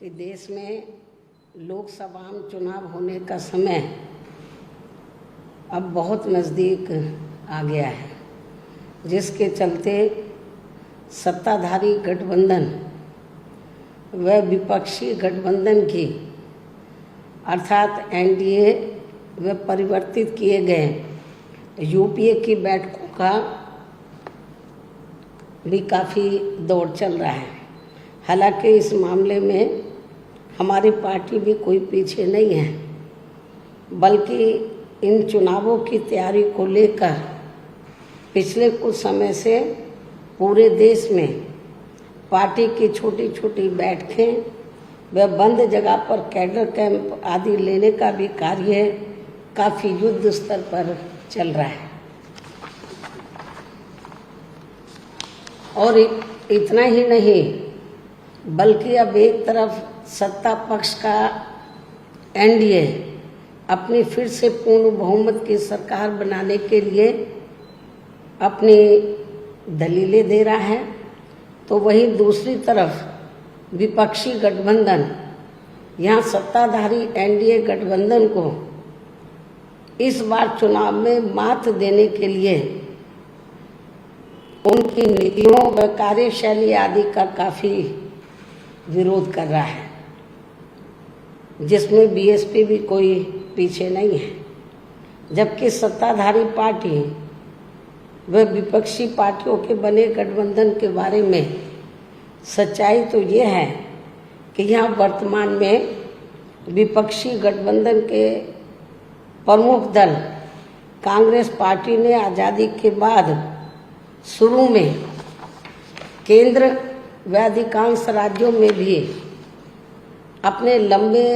कि देश में लोकसभा में चुनाव होने का समय अब बहुत नज़दीक आ गया है, जिसके चलते सत्ताधारी गठबंधन व विपक्षी गठबंधन की अर्थात एनडीए व परिवर्तित किए गए यूपीए की बैठकों का भी काफ़ी दौर चल रहा है। हालांकि इस मामले में हमारी पार्टी भी कोई पीछे नहीं है, बल्कि इन चुनावों की तैयारी को लेकर पिछले कुछ समय से पूरे देश में पार्टी की छोटी छोटी बैठकें व बंद जगह पर कैडर कैंप आदि लेने का भी कार्य काफ़ी युद्ध स्तर पर चल रहा है। और इतना ही नहीं, बल्कि अब एक तरफ सत्ता पक्ष का एनडीए अपनी फिर से पूर्ण बहुमत की सरकार बनाने के लिए अपनी दलीलें दे रहा है, तो वहीं दूसरी तरफ विपक्षी गठबंधन यहाँ सत्ताधारी एनडीए गठबंधन को इस बार चुनाव में मात देने के लिए उनकी नीतियों व कार्यशैली आदि का काफ़ी विरोध कर रहा है, जिसमें बीएसपी भी कोई पीछे नहीं है। जबकि सत्ताधारी पार्टी व विपक्षी पार्टियों के बने गठबंधन के बारे में सच्चाई तो ये है कि यहाँ वर्तमान में विपक्षी गठबंधन के प्रमुख दल कांग्रेस पार्टी ने आज़ादी के बाद शुरू में केंद्र व अधिकांश राज्यों में भी अपने लंबे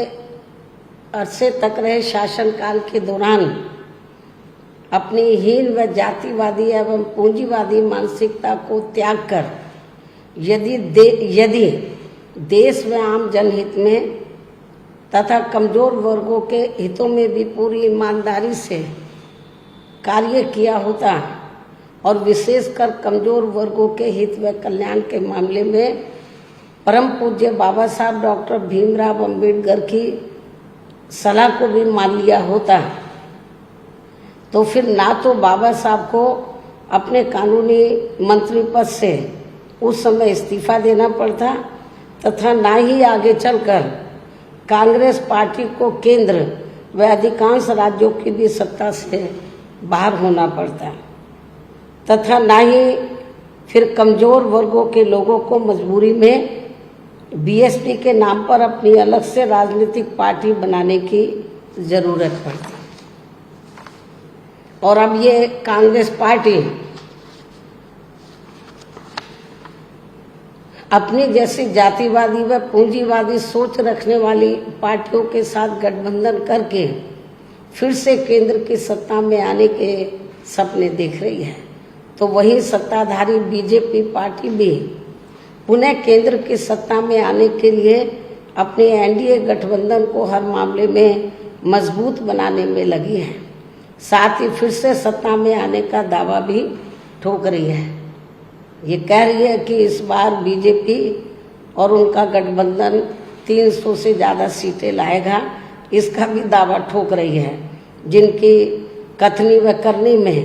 अरसे तक रहे शासनकाल के दौरान अपनी हीन व जातिवादी एवं पूंजीवादी मानसिकता को त्याग कर यदि देश व आम जनहित में तथा कमजोर वर्गों के हितों में भी पूरी ईमानदारी से कार्य किया होता और विशेषकर कमजोर वर्गों के हित व कल्याण के मामले में परम पूज्य बाबा साहब डॉक्टर भीमराव अंबेडकर की सलाह को भी मान लिया होता, तो फिर ना तो बाबा साहब को अपने कानूनी मंत्री पद से उस समय इस्तीफा देना पड़ता तथा ना ही आगे चलकर कांग्रेस पार्टी को केंद्र व अधिकांश राज्यों की भी सत्ता से बाहर होना पड़ता तथा ना ही फिर कमजोर वर्गों के लोगों को मजबूरी में बीएसपी के नाम पर अपनी अलग से राजनीतिक पार्टी बनाने की जरूरत पड़ती। और अब ये कांग्रेस पार्टी अपनी जैसी जातिवादी व पूंजीवादी सोच रखने वाली पार्टियों के साथ गठबंधन करके फिर से केंद्र की सत्ता में आने के सपने देख रही है, तो वही सत्ताधारी बीजेपी पार्टी भी पुनः केंद्र की सत्ता में आने के लिए अपने एनडीए गठबंधन को हर मामले में मजबूत बनाने में लगी है। साथ ही फिर से सत्ता में आने का दावा भी ठोक रही है। ये कह रही है कि इस बार बीजेपी और उनका गठबंधन 300 से ज़्यादा सीटें लाएगा, इसका भी दावा ठोक रही है, जिनकी कथनी व करनी में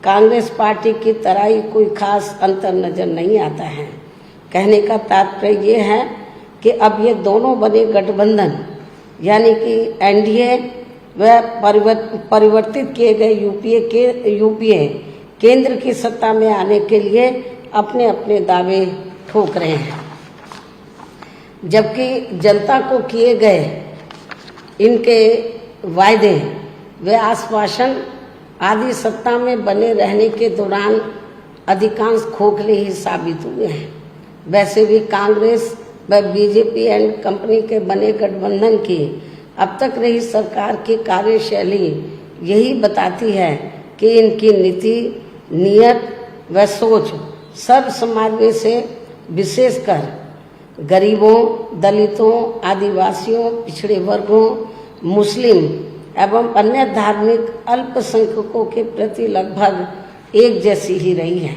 कांग्रेस पार्टी की तरह ही कोई खास अंतर नजर नहीं आता है। कहने का तात्पर्य ये है कि अब ये दोनों बने गठबंधन यानी कि एनडीए व परिवर्तित किए गए यूपीए केंद्र की सत्ता में आने के लिए अपने अपने दावे ठोक रहे हैं, जबकि जनता को किए गए इनके वायदे व आश्वासन आदि सत्ता में बने रहने के दौरान अधिकांश खोखले ही साबित हुए हैं। वैसे भी कांग्रेस व बीजेपी एंड कंपनी के बने गठबंधन की अब तक रही सरकार की कार्यशैली यही बताती है कि इनकी नीति, नियत व सोच सर्व समाज में से विशेषकर गरीबों, दलितों, आदिवासियों, पिछड़े वर्गों, मुस्लिम एवं अन्य धार्मिक अल्पसंख्यकों के प्रति लगभग एक जैसी ही रही है,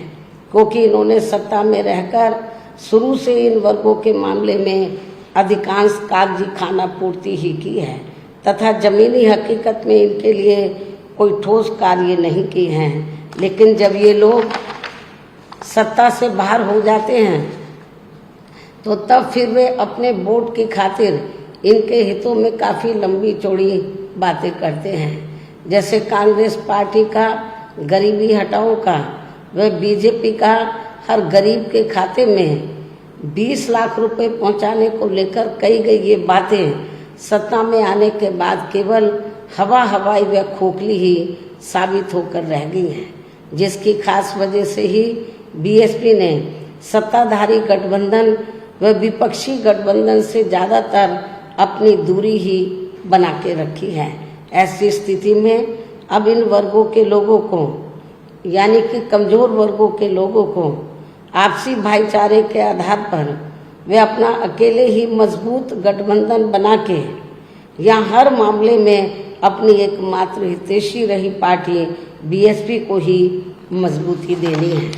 क्योंकि इन्होंने सत्ता में रहकर शुरू से इन वर्गों के मामले में अधिकांश कागजी खाना पूर्ति ही की है तथा जमीनी हकीकत में इनके लिए कोई ठोस कार्य नहीं किए हैं। लेकिन जब ये लोग सत्ता से बाहर हो जाते हैं तो तब फिर वे अपने वोट की खातिर इनके हितों में काफ़ी लंबी चौड़ी बातें करते हैं। जैसे कांग्रेस पार्टी का गरीबी हटाओ का व बीजेपी का हर गरीब के खाते में 20 लाख रुपए पहुंचाने को लेकर कही गई ये बातें सत्ता में आने के बाद केवल हवाई व खोखली ही साबित होकर रह गई हैं, जिसकी खास वजह से ही बीएसपी ने सत्ताधारी गठबंधन व विपक्षी गठबंधन से ज़्यादातर अपनी दूरी ही बना के रखी है। ऐसी स्थिति में अब इन वर्गों के लोगों को यानी कि कमज़ोर वर्गों के लोगों को आपसी भाईचारे के आधार पर वे अपना अकेले ही मजबूत गठबंधन बना के या हर मामले में अपनी एकमात्र हितैषी रही पार्टी बीएसपी को ही मजबूती देनी है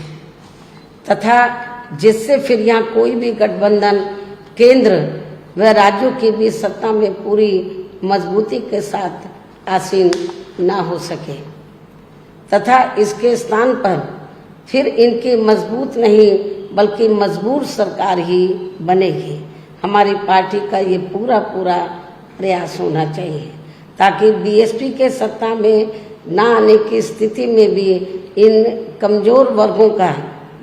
तथा जिससे फिर यहाँ कोई भी गठबंधन केंद्र व राज्यों के भी सत्ता में पूरी मजबूती के साथ आसीन ना हो सके तथा इसके स्थान पर फिर इनकी मजबूत नहीं बल्कि मजबूर सरकार ही बनेगी। हमारी पार्टी का ये पूरा प्रयास होना चाहिए ताकि बीएसपी के सत्ता में ना आने की स्थिति में भी इन कमज़ोर वर्गों का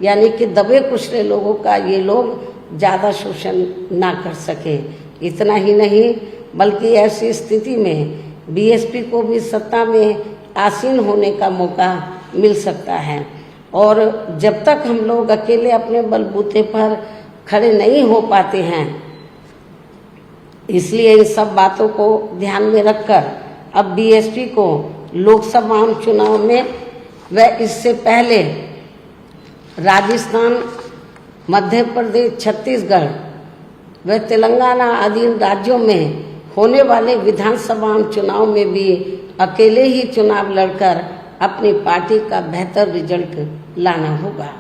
यानी कि दबे कुचले लोगों का ये लोग ज़्यादा शोषण ना कर सके। इतना ही नहीं बल्कि ऐसी स्थिति में बीएसपी को भी सत्ता में आसीन होने का मौका मिल सकता है। और जब तक हम लोग अकेले अपने बलबूते पर खड़े नहीं हो पाते हैं, इसलिए इन सब बातों को ध्यान में रखकर अब बीएसपी को लोकसभा चुनाव में व इससे पहले राजस्थान, मध्य प्रदेश, छत्तीसगढ़ व तेलंगाना आदि राज्यों में होने वाले विधानसभा चुनाव में भी अकेले ही चुनाव लड़कर अपनी पार्टी का बेहतर रिजल्ट लाना होगा।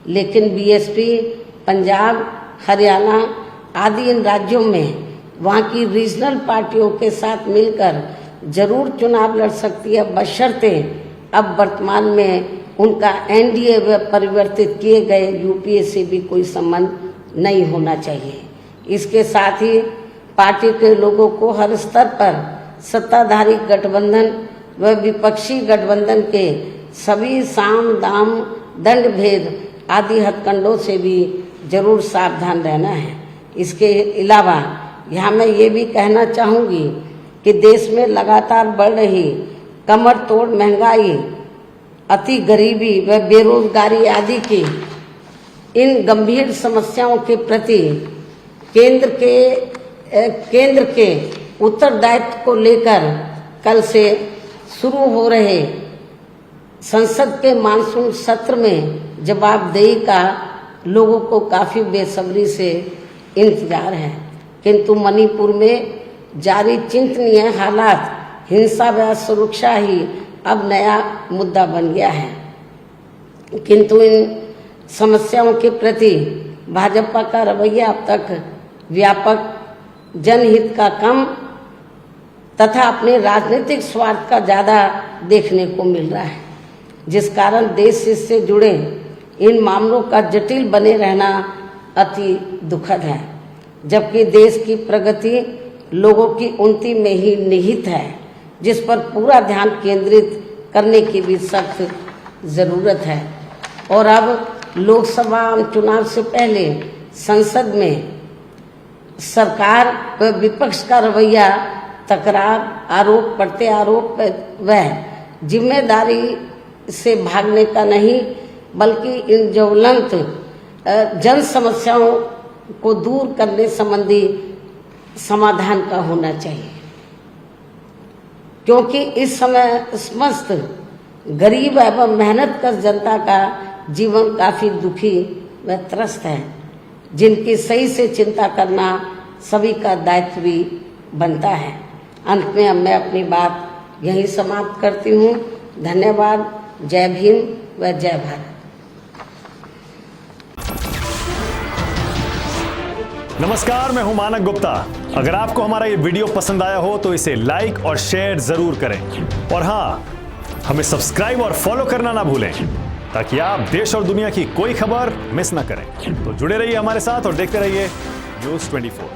लेकिन बीएसपी पंजाब, हरियाणा आदि इन राज्यों में वहाँ की रीजनल पार्टियों के साथ मिलकर जरूर चुनाव लड़ सकती है, बशर्ते अब वर्तमान में उनका एनडीए व परिवर्तित किए गए यूपीए से भी कोई संबंध नहीं होना चाहिए। इसके साथ ही पार्टी के लोगों को हर स्तर पर सत्ताधारी गठबंधन व विपक्षी गठबंधन के सभी साम दाम दंड भेद आदि हथकंडों से भी जरूर सावधान रहना है। इसके अलावा यहाँ मैं ये भी कहना चाहूँगी कि देश में लगातार बढ़ रही कमर तोड़ महंगाई, अति गरीबी व बेरोजगारी आदि की इन गंभीर समस्याओं के प्रति केंद्र के उत्तरदायित्व को लेकर कल से शुरू हो रहे संसद के मानसून सत्र में जवाबदेही का लोगों को काफ़ी बेसब्री से इंतजार है। किंतु मणिपुर में जारी चिंतनीय हालात, हिंसा व सुरक्षा ही अब नया मुद्दा बन गया है। किंतु इन समस्याओं के प्रति भाजपा का रवैया अब तक व्यापक जनहित का कम तथा अपने राजनीतिक स्वार्थ का ज़्यादा देखने को मिल रहा है, जिस कारण देश से जुड़े इन मामलों का जटिल बने रहना अति दुखद है। जबकि देश की प्रगति लोगों की उन्नति में ही निहित है, जिस पर पूरा ध्यान केंद्रित करने की भी सख्त ज़रूरत है। और अब लोकसभा चुनाव से पहले संसद में सरकार व विपक्ष का रवैया तकरार, आरोप प्रत्यारोप व जिम्मेदारी से भागने का नहीं बल्कि इन ज्वलंत जन समस्याओं को दूर करने संबंधी समाधान का होना चाहिए, क्योंकि इस समय समस्त गरीब एवं मेहनतकश जनता का जीवन काफ़ी दुखी व त्रस्त है, जिनकी सही से चिंता करना सभी का दायित्व भी बनता है। अंत में अब मैं अपनी बात यहीं समाप्त करती हूँ। धन्यवाद। जय भीम व जय भारत। नमस्कार, मैं हूं मानक गुप्ता। अगर आपको हमारा ये वीडियो पसंद आया हो तो इसे लाइक और शेयर जरूर करें और हाँ, हमें सब्सक्राइब और फॉलो करना ना भूलें ताकि आप देश और दुनिया की कोई खबर मिस ना करें। तो जुड़े रहिए हमारे साथ और देखते रहिए News 24।